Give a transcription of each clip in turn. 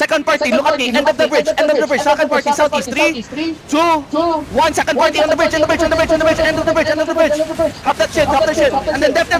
Second party, look at me. End of the bridge. End of the bridge. Second party, southeast. 3, 2, 1. Second party on the bridge. On the bridge. On the bridge. On the bridge. End of the bridge. End of the bridge. Hop that shit. Hop that shit. And then depth.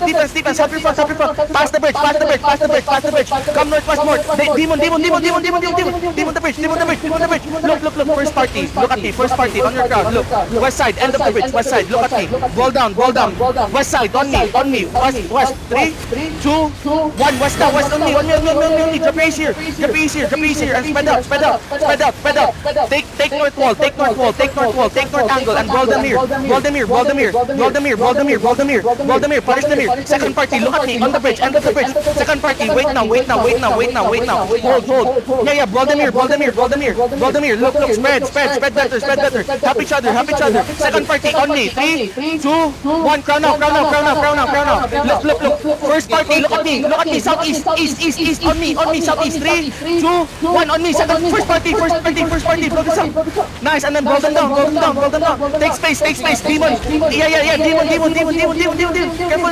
Defense. Defense. Help your front. Help your front. Pass the bridge. Pass the bridge. Pass the bridge. Pass the bridge. Come north. West north. Demon. Demon. Demon. Demon. Demon. Demon. Demon the bridge. Demon the bridge. Demon the bridge. Look. Look. Look. First party. Look at me. First party on your ground. Look. West side. End of the bridge. West side. Look at me. Ball down. Ball down. West side. On me. On me. West. West. 3, 2, 1. West down. West on me. On me. On me. On me. Jump here. Jump here. Jump here. And spread out. Spread out. Spread out. Spread out. Take north wall. Take north wall. Take north wall. Take north angle. And ball them here. Ball them here. Ball them here. Ball them here. Ball them here. Ball them here. Ball them here. Punish them here. Second party. Look at me. On the bridge. End of the bridge. Second party. Wait now. Wait now. Wait now. Wait now. Wait now. Hold. Hold. Yeah. Yeah. Ball them here. Ball them here. Ball them here. Ball them here. Look. Look. Spread. Spread. Spread better. Spread better. Help each other. Help each other. Second party. On me. 3, 2, 1. Crown out. Crown out. Crown out. Crown out. Crown out. Look. Look. Look. First party. Look at me. Look at me. Southeast. East. East. East. On me. On me. Southeast. 3, 2, 1. On me. Second. First party. First party. First party. Blow this up. Nice. And then roll them down. Roll them down. Roll them down. Take space. Take space. Demon. Yeah. Demon. Careful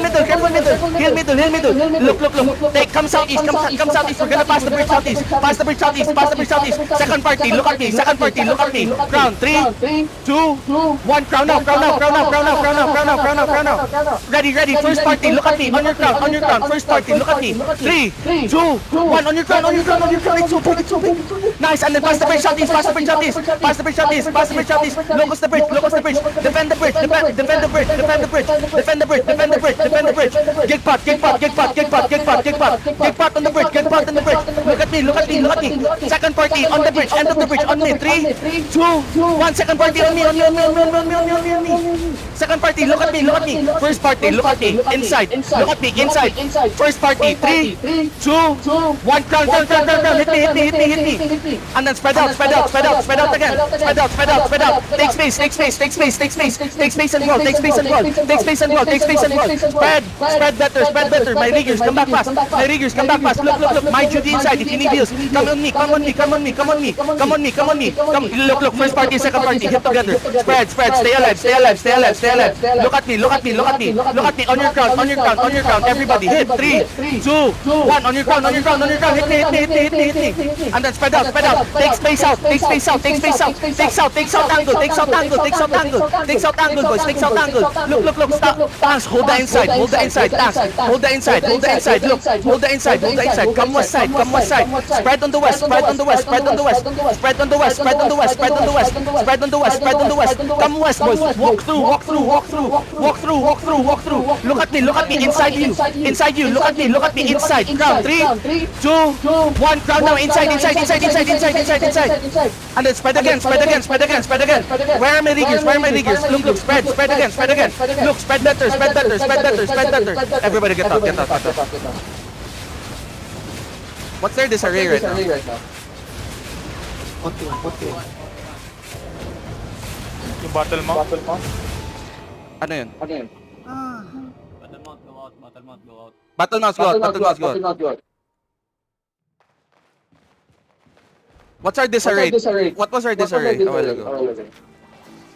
middle. Careful middle. Hill middle. Hill middle. Look. Look. Look. Take. Come southeast. Come southeast. We're gonna pass the bridge southeast. Pass the bridge southeast. Pass the bridge southeast. Second party. Look at me. Second party. Look at me. Crown. 3, 2, 1. Crown out. Crown out. Crown out. Crown out. Crown out. Crown out. Crown out. Crown out. Ready. Ready. First party. Look at me. On your crown. On your crown. First party. Look at me. 3, 2, 1. On your crown. On your crown. On your crown. It's so big. It's so big. Nice. And then pass the bridge southeast. Pass the bridge southeast. Pass the bridge southeast. Pass the bridge southeast. Locust the bridge. Locust the bridge. Defend the bridge. Defend the bridge. Defend the bridge. Defend the bridge. Defend the bridge. Defend the bridge. Get pot. Get pot. Get pot. Get pot. Get pot. Get pot. Get pot on the bridge. Get pot on the bridge. Look at me. Look at me. Look at me. Second party on the bridge. End of the bridge. On me. 3, 2, 1. Second party on me. On me. On me. On me. On me. On me. On me. On me. Second party. Look at me. Look at me. First party. Look at me. Inside. Look at me. Inside. First party. 3, 2, 1. Crown. Crown. Crown. Crown. Hit me. Hit me. Hit me. Hit me. And then spread out. Spread out. Spread out. Spread out again. Spread out. Spread out. Spread out. Take space. Take space. Take space. Take space. Take space and roll. Take space and roll. Take space and roll. Take space and roll. Spread. Spread better. Spread better. My riggers, come back fast. My riggers, come back fast. Look. Look. Look. My duty inside. If you need heals, come on me. Come on me. Come on me. Come on me. Come on me. Come on me. Come. Look. Look. First party. Second party. Hit together. Spread. Spread. Stay alive. Stay alive. Stay alive. Stay alive. Look at me. Look at me. Look at me. Look at me. On your crown. On your crown. On your crown. Everybody hit. 3, 2, 1. On your crown. On your crown. On your crown. Hit me. Hit me. Hit me. Hit me. Hit me. And then spread out. Spread out. Take space out. Take space out. Take space out. Take south. Take south angle. Take south angle. Take south angle. Take south angle, boys. Take south angle. Look. Look. Look. Stop. Tanks. Hold the inside. Hold the inside. Tanks. Hold the inside. Hold the inside. Look. Hold the inside. Hold the inside. Come west side. Come west side. Spread on the west. Spread on the west. Spread on the west. Spread on the west. Spread on the west. Spread on the west. Spread on the west. Spread on the west. Come west, boys. Walk through. Walk through. Walk through. Walk through. Walk through. Walk through. Look at me. Look at me. Inside you. Inside you. Look at me. Look at me. Inside. Crown. 3, 2, 1. Crown now. Inside. Inside. Inside. Inside. Inside. Inside. Inside. And then spread again. Spread again. Spread again. Spread again. Where are my riggers? Where are my riggers? Look. Look. Spread. Spread again. Spread again. Look. Spread better. Spread better. Spread better. Spread better. Everybody get out. Get out. Get out. What's their disarray right now? Puti. Yung battle mo? Ano yun? Battle mount, go out. Battle mount, go out. Battle mouse, go out. Battle mouse, go out. What's our disarray? What was our disarray a while ago?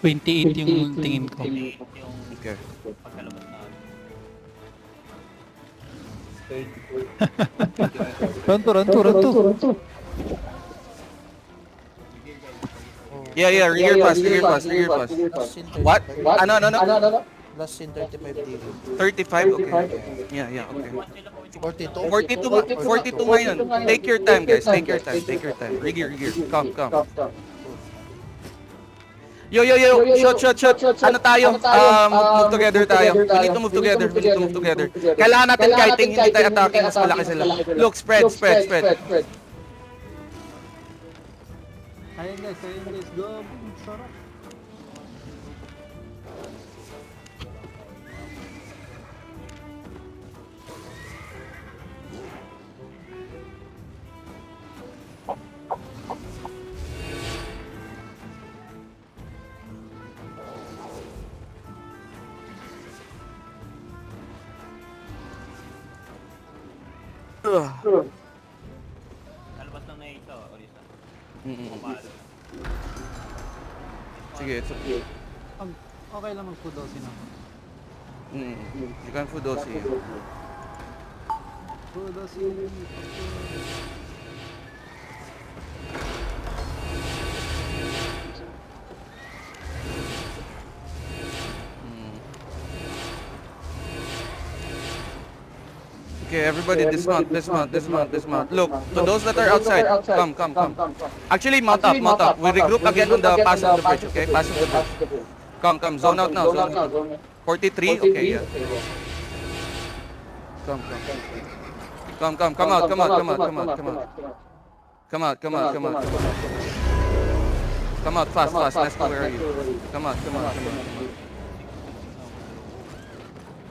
28 yung tingin ko. Yung Okay. pagkalabas na. Run to. Yeah, rigger pass. What? Ano? Last in 35 TV. 35? Okay. Yeah, okay. 42? 42 ngayon. Take your time, guys. Take your time. Rigger. Come. Yo. Shot. Ano tayo? Move together tayo. We need to move together. Kailangan natin kiting, hindi tayo attacking. Mas malaki sila. Look, spread. Ayun guys, go. Sarap. Kalabas lang na ito, Orisa. Sige, it's okay. Okay lang mag-fudosin ako. You can fudosi. Fudosin. Okay, everybody dismount. Look, to those that are outside, come. Actually, mount up. We regroup again on the pass of the bridge, okay? Pass of the bridge. Come, zone out now, zone out. 43, okay, yeah. Come out. Come out fast. Let's go, where are you? Come out.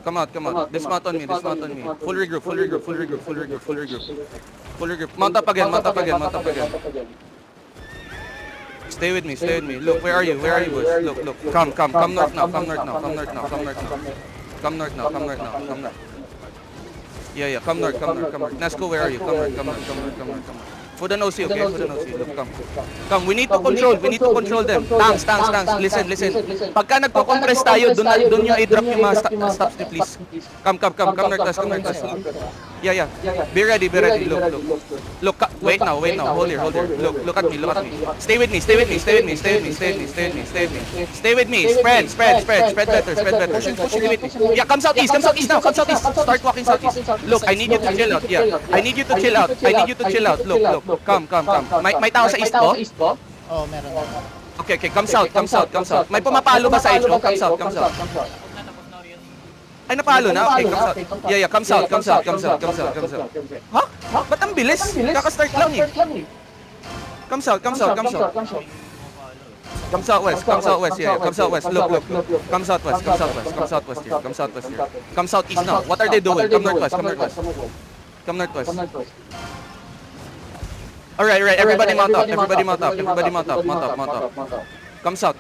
Come out. Dismount on me. Full regroup. Mount up again. Stay with me. Look, where are you, boys? Look. Come north now. Come north. Yeah, come north. Nesco, where are you? Come north. For the OC, okay? Look, come. We need to control them. Tanks. Listen. Pagka nagko-compress tayo, doon nyo i-drop yung mga stop slip, please. Come north west. Yeah. Be ready. Look, wait now. Hold here. Look at me. Stay with me. Stay with me. Spread better. Push with me. Yeah, come southeast now. Start walking southeast. Look, I need you to chill out. Yeah. I need you to chill out. Look. Come. May tao sa east po? Oh, meron. Okay, come south. May pumapalo ba sa edge? Come south. Ay, napalo na? Okay, come south. Yeah, come south. Ha? Ba't ang bilis? Kaka-start lang eh. Come south. Come southwest. Yeah. Come southwest. Look. Come southwest here. Come southeast now. What are they doing? Come northwest. Alright. Everybody mount up. Come south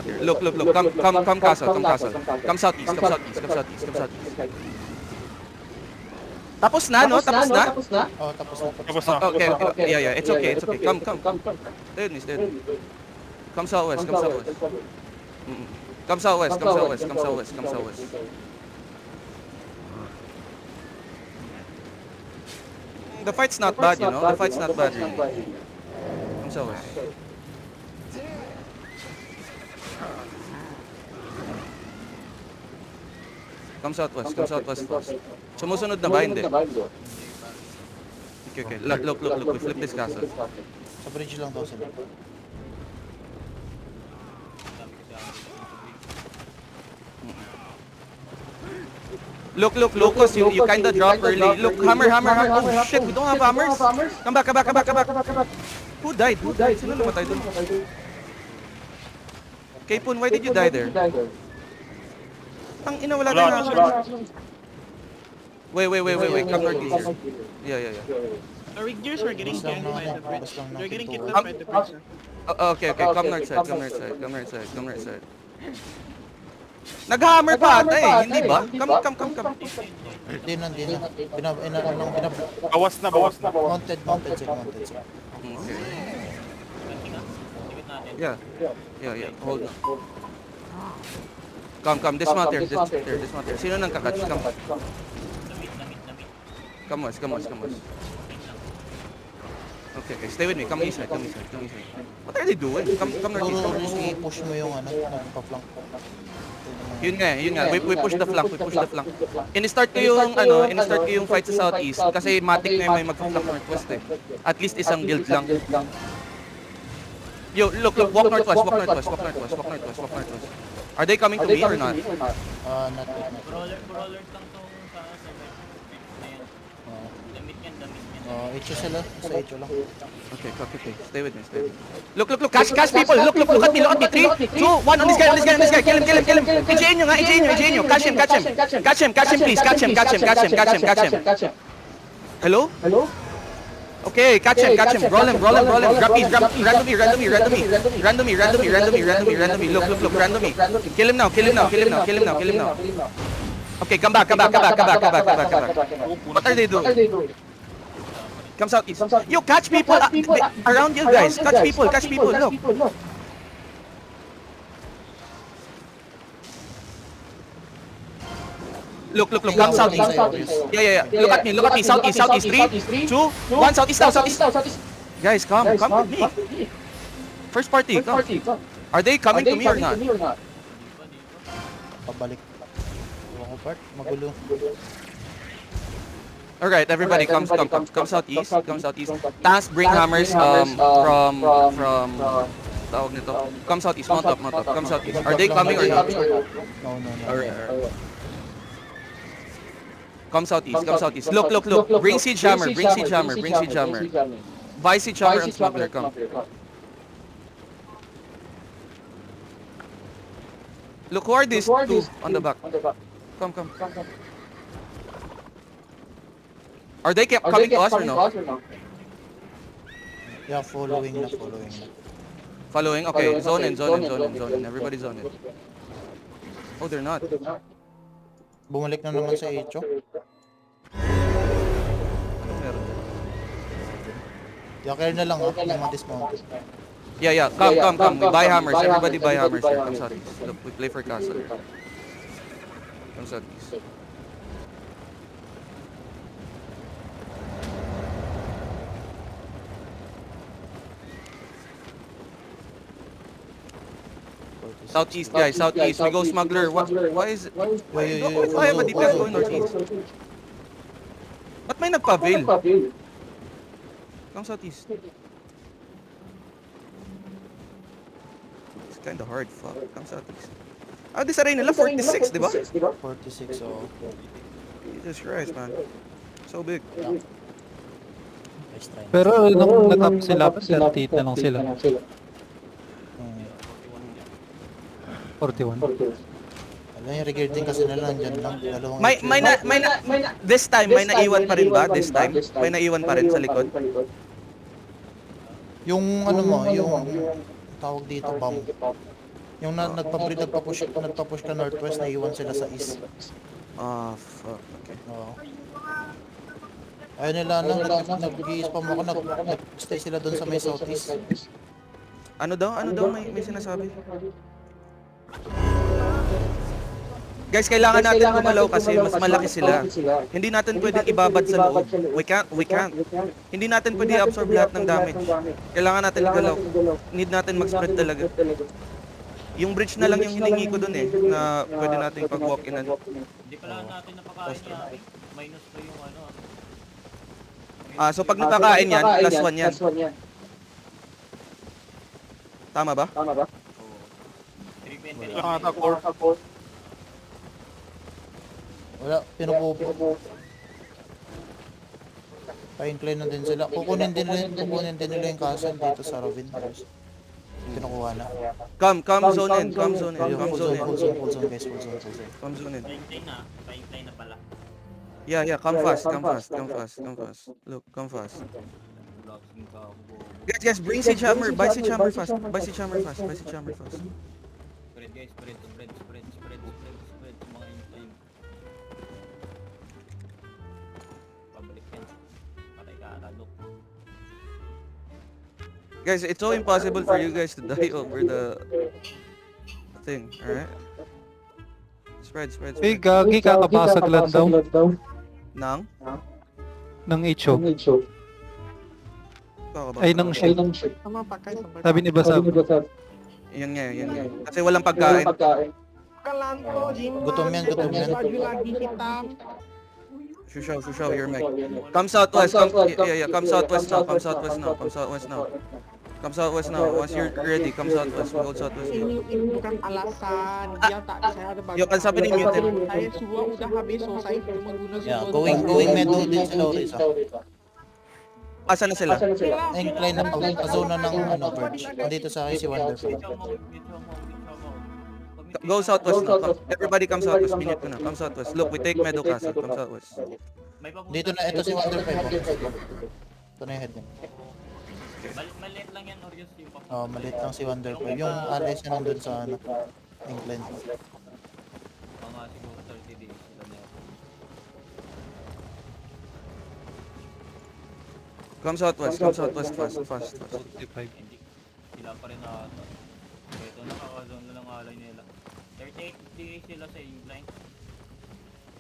here. Look. Come castle. Come southeast. Tapos na, no? Tapos na? Oh, tapos na. Okay. Yeah. It's okay. Come. Stay with me. Come southwest. Come southwest. The fight's not bad, you know? The fight's not bad, really. Come southwest. Come southwest first. Sumusunod na ba? Hindi. Okay. Look. We flip this castle. Sa bridge lang daw sila. Look, Locus, you kinda drop early. Look, hammer. Oh shit, we don't have hammers. Come back. Who died? Sino namatay doon? Kapun, why did you die there? Ang ina, wala tayong hammers. Wait. Come north east. Yeah. The riggers were getting Basta killed lang by natin, the bridge. basta lang They're getting natin killed to- by the bridge. Okay. Come north side. Nag-hammer pa ata eh, hindi ba? Come. Hindi na. Bawas na. Mounted sila. Okay. Yeah. Hold on. Come. Dismount here. Sino nang kakatch? Come west. Okay. Stay with me. Come east side. What are they doing? Come north east. Puro i-push mo yung nagpa-flank. Yun nga. We push the flank. In-start ko yung fight sa southeast kasi matik na yung may mag-flank northwest eh. At least isang guild lang. Yo, look, walk northwest. Are they coming to me or not? Not yet. Brawlers lang tong sa ayan. Damit yan. Echo sila. Sa echo lang. Okay. Stay with me. Look. Catch people. Look at me. 3, 2, 1 on this guy. Kill him. EJ nyo. Catch him, please. Catch him. Hello? Okay, catch him. Roll him. Grab me. Randomly. Look, randomly. Kill him now. Okay, come back. What are they doing? Come southeast. Yo, catch people around you guys. Catch people. Look. Look. Come southeast. Yeah. Look at me. Southeast. 3, 2, 1. Southeast. Guys, come with me. First party, come. Are they coming to me or not? Pabalik. Iwan ko part. Magulo. Alright, everybody come southeast, come southeast. Tanks, bring hammers from tawag nito. Come southeast, mount up, come southeast. Are they coming or not? No. Alright. Come southeast. Look. Bring siege hammer. Vice siege hammer and smuggler, come. Look, who are these two on the back? Come. Are they coming to us or no? Yeah, following na. Following? Okay, zone in. Everybody zone in. Oh, they're not. Bumalik na naman sa Echo. Anong meron dyan? Yakir na lang yung mga dismount. Yeah. Come. We buy hammers. Everybody buy hammers here. Come southeast. Look, we play for castle here. Come southeast. Southeast, guys. Southeast. We go smuggler. Why is it? Why I have a DPS going northeast? Ba't may nagpa-veil? Come southeast. It's kinda hard. Fuck. Come southeast. Disarray nila 46, di ba? 46, so... Jesus Christ, man. So big. Nice try. Pero nung natap sila, 38 na lang sila. 41. Alam yung regarding kasi nila nandyan lang. Dalawang This time, may naiwan pa rin ba? This time? May naiwan pa rin sa likod? Yung ano mo, yung tawag dito, bomb. Yung nagpa-push ka northwest, naiwan sila sa east. Ah, fuck. Okay. Oo. Ayun nila nang nag-i-spam ako, nag-stay sila doon sa may southeast. Ano daw? May sinasabi? Guys, kailangan natin gumalaw kasi mas malaki sila. Hindi natin pwedeng ibabad sa loob. We can't. Hindi natin pwede absorb lahat ng damage. Kailangan natin galaw. Need natin mag-spread talaga. Yung bridge na lang yung hiningi ko dun na pwede natin pag-walk-in. Hindi pala natin napakain niya. Minus pa yung ano. So pag nakakain yan, plus 1 yan. Tama ba? 320 Wala, pinupupo. Pa-incline na din sila. Kukunin din nila yung castle dito sa Rovin. Kinukuha na. Come zone in. Come zone in. Full zone guys, full zone. Come zone in. Paintay na pala. Yeah, come fast. Look, come fast. Blocking ka. Guys, bring siege hammer. Buy siege hammer fast. Spread guys, spread. Mga time. Pabalik yan. Patay ka look. Guys, it's so impossible for you guys to die over the thing, alright? Spread. Eh, gagi, kakabasag lang daw Nang? ng Echo. Kakabasag. Ay, ng shield. Sabi ni Basab. Yun nga. Kasi walang pagkain. Gutom yan. Shushaw, your mic. Come southwest. Come southwest now. Come southwest now. Once you're ready, come southwest. Go southwest. Ini bukan alasan dia tak saya ada Yo, kan sabi ni Muted. Saya semua udah habis selesai menggunakan Yeah, going medo din sila ulit. Asan na sila? Incline na pa-zona ng Verge. Nandito sa akin si Wonderful. Go southwest now. Everybody come southwest. Minute ko na. Come southwest. Look, we take Meadow Castle. Come southwest. Dito na, ito si Wonderful. Ito na yung head niya. Maliit lang yan, Orius yung pang... Oh, maliit lang si Wonderful. Yung allies niya nandun sa incline. Mga siguro 30 days sila na yan. Come southwest fast. Hindi. Sila pa rin na... Ito, nakakazone na lang alay nila. 38 days sila sa incline.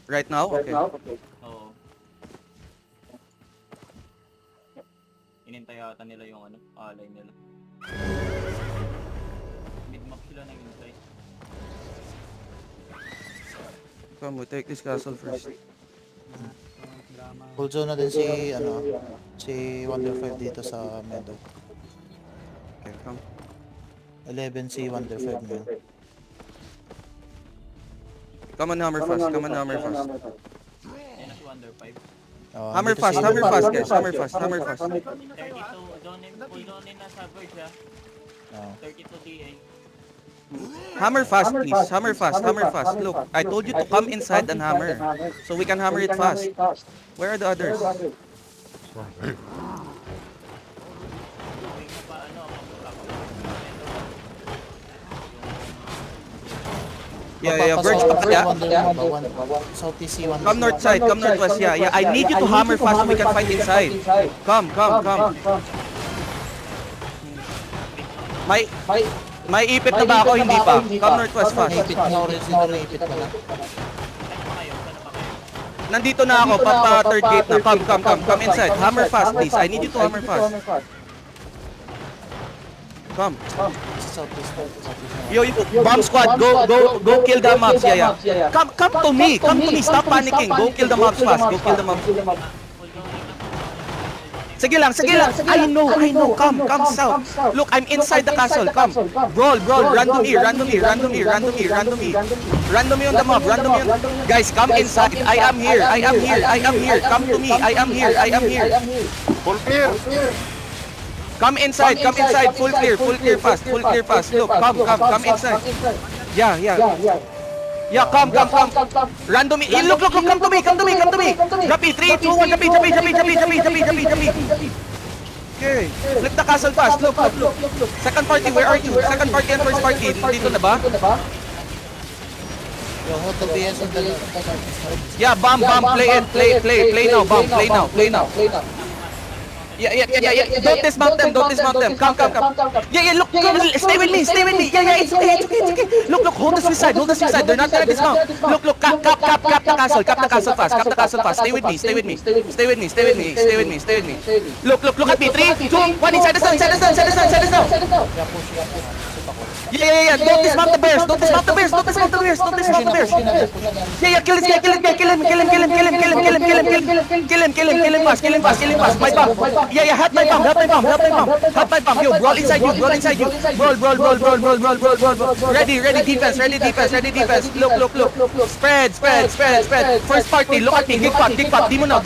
Right now? Okay. Oo. Inintay yata nila yung alay nila. Mid-map sila ng incline. Come, we take this castle first. Drama. Full zone na din si, si Wonder 5 dito sa Meadow. Okay, come. 11 si Wonder 5 ngayon. Come on, hammer fast. Come on, hammer fast. Yan na si Wonder 5. Hammer fast, hammer fast, guys. Hammer fast, hammer fast. 32, zone in, full zone in na sa bridge ha. 32 DA. Hammer fast, please. Hammer fast, hammer fast. Look, I told you to come inside and hammer. So we can hammer it fast. Where are the others? Gawin mo pa ano, Yeah, Verge up yeah. Southeast C1. Come north side, come northwest. Yeah. I need you to hammer fast so we can fight inside. Come. May ipit na ba ako? Hindi pa. Come northwest fast. Naipit mo na original, naipit mo na. Nandito na ako, papa third gate na. Come inside. Hammer fast, please. I need you to hammer fast. Come. Southeast. Yo, bomb squad, go kill the mobs. Yeah. Come to me. Stop panicking. Go kill the mobs fast. Go kill the mobs. Sige lang. I know. Come south. Look, I'm inside the castle. Come. Brawl. Random here. Random me on the mob. Guys, come inside. I am here. Come to me. I am here. Full clear. Come inside. Full clear fast. Look, come inside. Yeah. Yeah, come. Random me. Look, come to me. Jappy, 3, 2, 1, Jappy. Okay. Flip the castle fast. Look. Second party, where are you? Second party and first party. Dito na ba? Yo, hold the BS on the Yeah, bomb. Play now, bomb. Play now. Yeah. Don't dismount them. Come. Yeah, look. Stay with me. Yeah, it's okay. Look, hold the suicide. They're not gonna dismount. Look, cap the castle fast. Stay with me. Look at me. 3, 2, 1, inside the sun. Yeah. Don't dismount the bears. Yeah, kill this guy. Kill him fast. My bomb. Yeah, help my bomb. Yo, brawl inside you. Brawl. Ready defense. Look. Spread. First party, look at me. Dig pot. Demon out.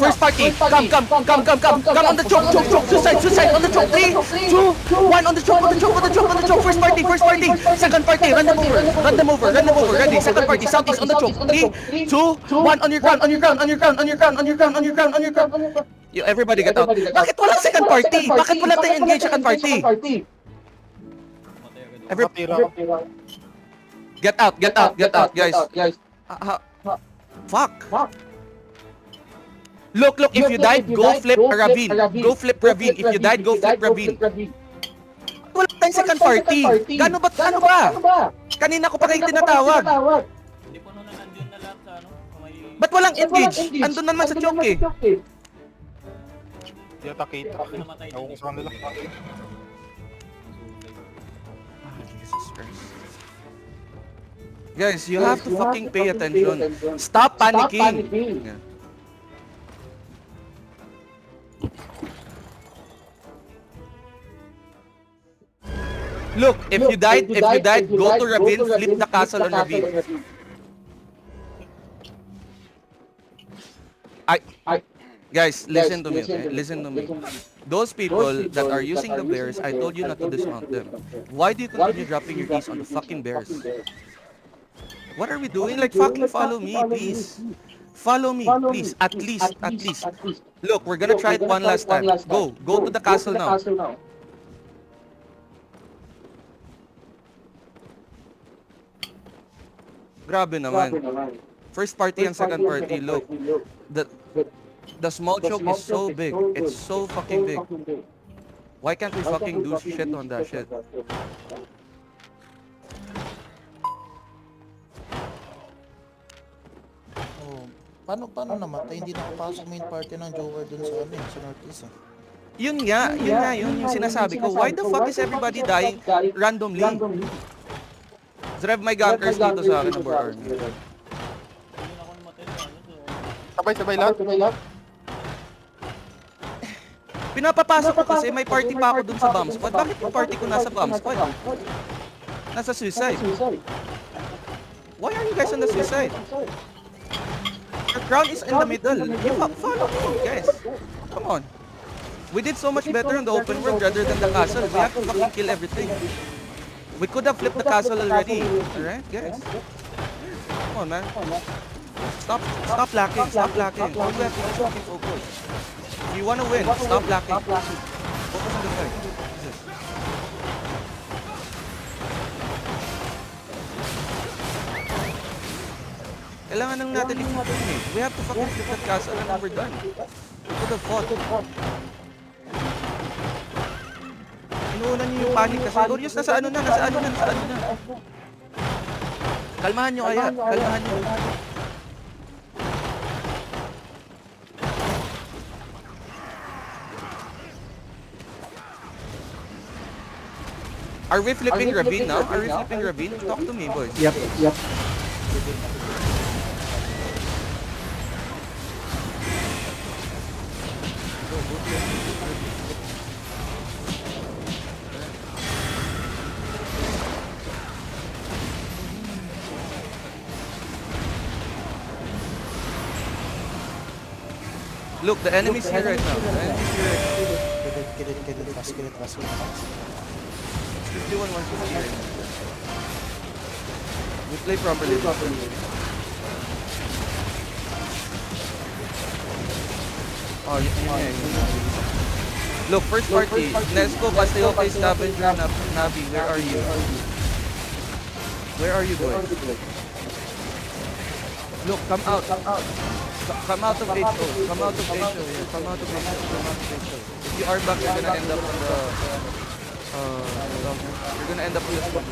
First party, come on the choke. Suicide on the choke. 3, 2, 1 on the choke. First party. Second party, run them over. Ready. Second party, southeast on the choke. 3, 2, 1 on your ground. Yo, everybody get out. Bakit walang second party? Bakit wala tayong engage second party? Get out, guys. Fuck. Look, if you died, go flip a ravine. If you died, go flip ravine. Wala tayong second party. Ano ba? Kanina ko pa kayo tinatawag. Hindi po nung nandun na lahat sa ano, sa may... Ba't walang engage? Andun naman sa choke eh. Di ata kita. Namatay Ewan ko din. sa kanila. Guys, you have to fucking pay attention. Stop panicking. Yeah. Look, if you died, go to ravine, flip the castle on ravine. Guys, listen to me, okay? Listen to me. Those people that are using the bears, I told you not to dismount them. Why do you continue dropping your keys on the fucking bears? What are we doing? Like, fucking follow me, please. Follow me, please. At least. Look, we're gonna try it one last time. Go to the castle now. Grabe naman. First party and second party, look. The small choke is so big. It's so fucking big. Why can't we fucking do shit on that shit? Oh, paano namatay? Hindi nakapasok main party ng Joker dun sa sa Northeast. Yun yung sinasabi ko. Why the fuck is everybody dying randomly? Rev my gankers dito sa akin ng Boar Army. Sabay lahat. Pinapapasok ko kasi may party pa ako dun sa bomb squad. Bakit yung party ko nasa bomb squad? Nasa suicide. Why are you guys on the suicide? Your crown is in the middle. You follow me, guys. Come on. We did so much better in the open world rather than the castle. We have to fucking kill everything. We could have flipped the castle already. Alright, guys? Come on, man. Stop lacking. Stop lacking. All we have to do is fucking focus. If you wanna win, stop lacking. Focus on the fight. Jesus. Kailangan lang natin i-focus eh. We have to fucking flip that castle and then we're done. We could have fought. Inuuna niyo yung panic kasi. Glorious, nasa ano na. Kalmahan niyo kaya. Kalmahan niyo. Are we flipping Ravine now? Are we flipping Ravine? Talk to me, boys. Yep. Look, the enemy's here right now. The enemy's here right now. Kill it, fast. 51, 150 right now. We play properly. Oh, yeah. Look, first party. Nesco, Pasteope, Scavenger, Navi. Where are you? Where are you, boys? Look, come out. Come out of HO. Come out of HO. Yeah, come out of HO. If you are back, you're gonna end up on the... you're gonna end up on the spot.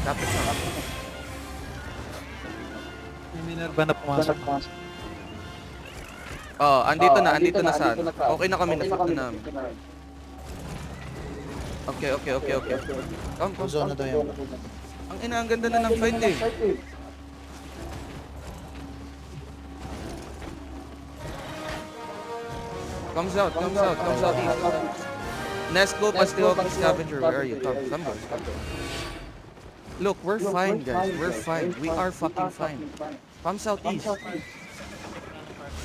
Tap it now. Yung Minerva na pumasok. Oh, andito na saan? Okay na kami, na-flip na namin. Okay. Come. Zone na daw yung... Ang ina, ang ganda na ng fight eh. Comes out east. Nesco, Pasteope, Scavenger, where are you? Come boys, come. Look, we're fine, guys. We're fine. We are fucking fine. Come southeast.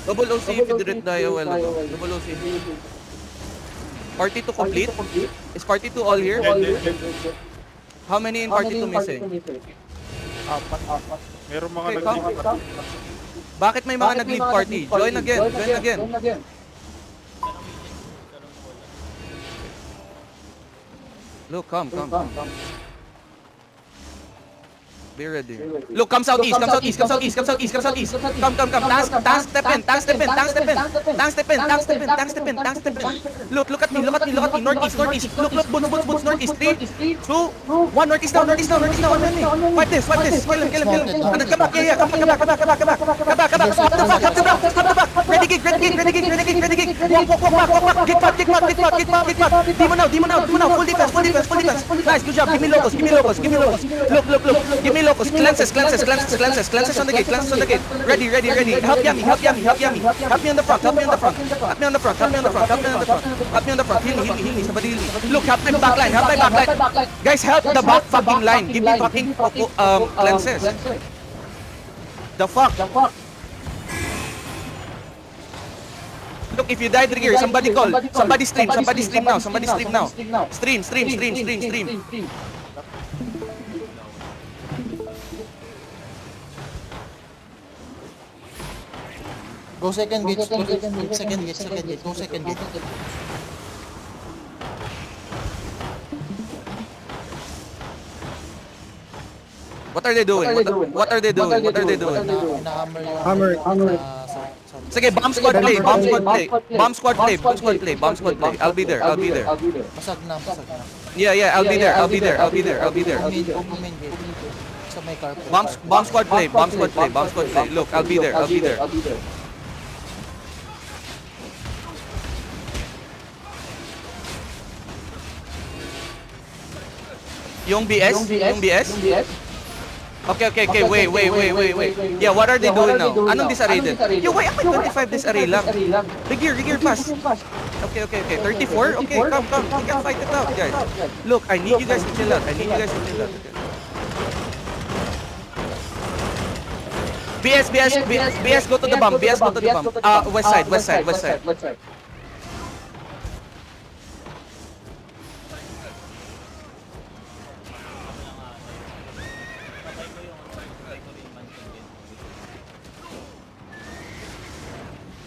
Double OC if you didn't die a while ago. Double OC. Party 2 complete? Is party 2 all here? How many in party 2 missing? Meron mga Okay, come. Bakit may mga nag-leave party? Join again. Look, come. Be ready. Look, come southeast. Come. Tank step in. Look at me. Northeast. Look, boots, northeast. 3, 2, 1, northeast down. Fight this. Kill him. And then come back. Yeah. Come back. Stop the back. Ready gig. Walk. Get back. Demon out. Full defense. Nice, good job. Give me locals. Look. Give me locals. Cleanses on the gate. Ready. Help Yami. Help me on the front. Heal me. Somebody heal me. Look, help my backline. Guys, help the back fucking line. Give me fucking cleanses. The fuck? Look, if you died here, somebody call. Somebody stream now. Stream. Go second gate. Go second gate. What are they doing? What are they doing? Hinahammer yung... Hammer. Sige, bomb squad play. I'll be there. Basag na. Yeah, I'll be there. Main gate. Sa may carpet. Bomb squad play. Look, I'll be there. Yung BS? Okay, wait. Yeah, what are they doing now? Anong disarray din? Yo, why am I 25 disarray lang? Regear fast. Okay. 34? Okay, come. We can fight it out, guys. Look, I need you guys to chill out. Okay. BS, go to the bomb. West side.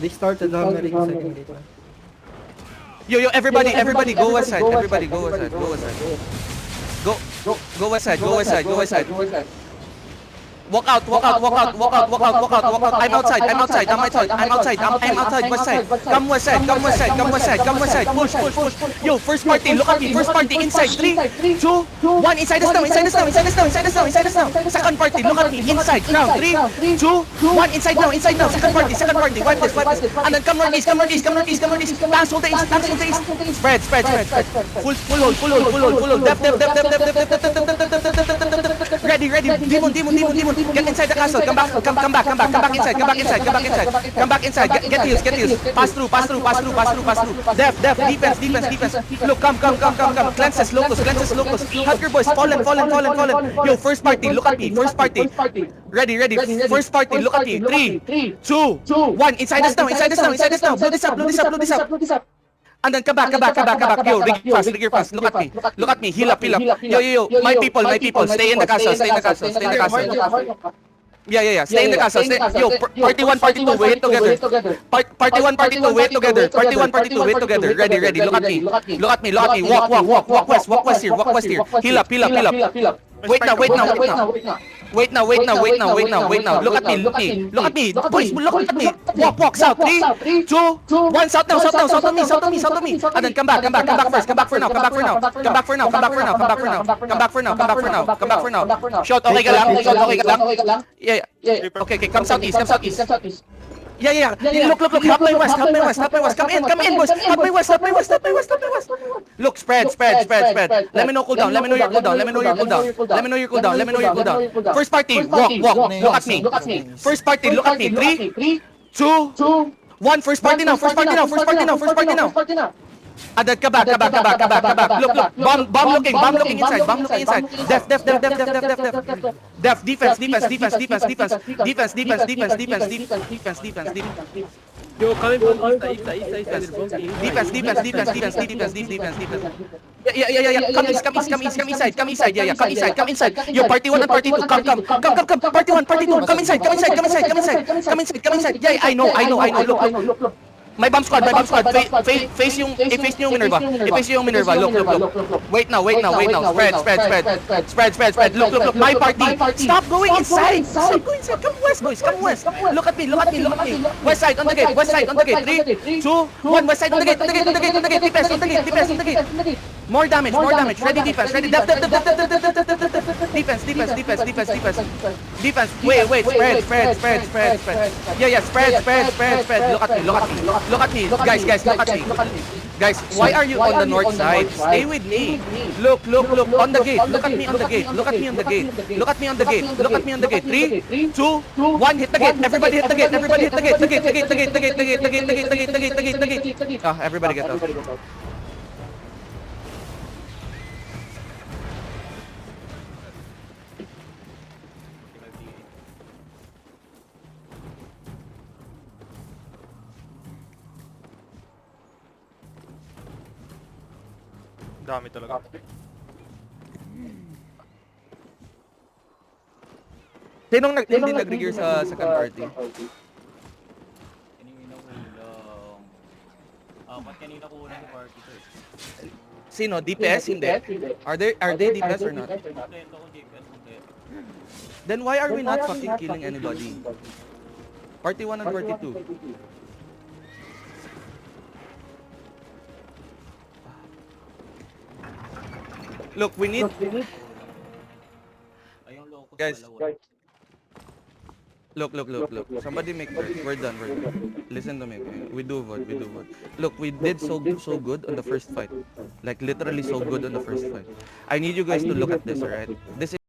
They started hammering second gate. Yo, everybody, go west side. Everybody, go west side. Go west side. Walk out. I'm outside. West side. Come west side. Push. Yo, first party, look at me. First party, inside. 3, 2, 1. Inside us now. Second party, look at me. Inside. Now, 3, 2, 1. Inside now. Second party. Wipe this. And then come northeast. Dance all the east. Spread. Full hold. Depth. Ready. Demon. Get inside the castle. Come back inside. Get heals. Pass through. Depth. Defense. Look, come. Cleanses locus. Help your boys. Fallen. Yo, first party, look at me. Ready. First party, look at me. 3, 2, 1. Inside us now. Blow this up. And then come back. Yo, rigger fast. Look at me. Heal up. Yo. My people. Stay in the castle. Yeah. Stay in the castle. Yo, party 1, party 2, wait together. Party 1, party 2, wait together. Ready. Look at me. Walk west here. Heal up. Wait now. Look at me. Boys, look at me. Walk south. 3, 2, 1. South to me. And then come back first. Come back for now. Shot, okay ka lang? Yeah. Okay. Come southeast. Yeah. Look. Help my west. Come in, boys. Help my west. Look, spread. Let me know your cooldown. First party, walk. Look at me. First party, look at me. 3, 2, 1. First party now. And then come back. Look. Bomb looking inside. Def. Defense. Yo, coming from east side. Defense. Yeah. Come inside. Yo, party 1 and party 2. Come. Party 1, party 2. Come inside. Yeah, I know. Look. My bomb squad. Face yung Minerva. Look. Wait now. Spread. Look. My party. Stop going inside. Come west, boys. Look at me. West side on the gate. 3, 2, 1. West side on the gate. Defense. More damage. Ready defense. Depth. Defense. Wait. Spread. Yeah. Spread. Look at me. Guys, look at me. Guys, why are you on the north side? Stay with me. Look. On the gate. Look at me on the gate. 3, 2, 1. Hit the gate. Everybody hit the gate. The gate. Everybody get out. Dami talaga. Hindi nag-regear sa second party? Kanina kulang sa party to. Sino? DPS? Hindi. Are they DPS or not? Kompleto ko DPS kompleto. Then why are we not fucking killing anybody? Party 1 and party 2. Look, we need... Ayong locus Guys. dalawa. Look. Somebody make vote. We're done. Listen to me. We do vote. Look, we did so good on the first fight. Like literally so good on the first fight. I need you guys to look at this, alright? This is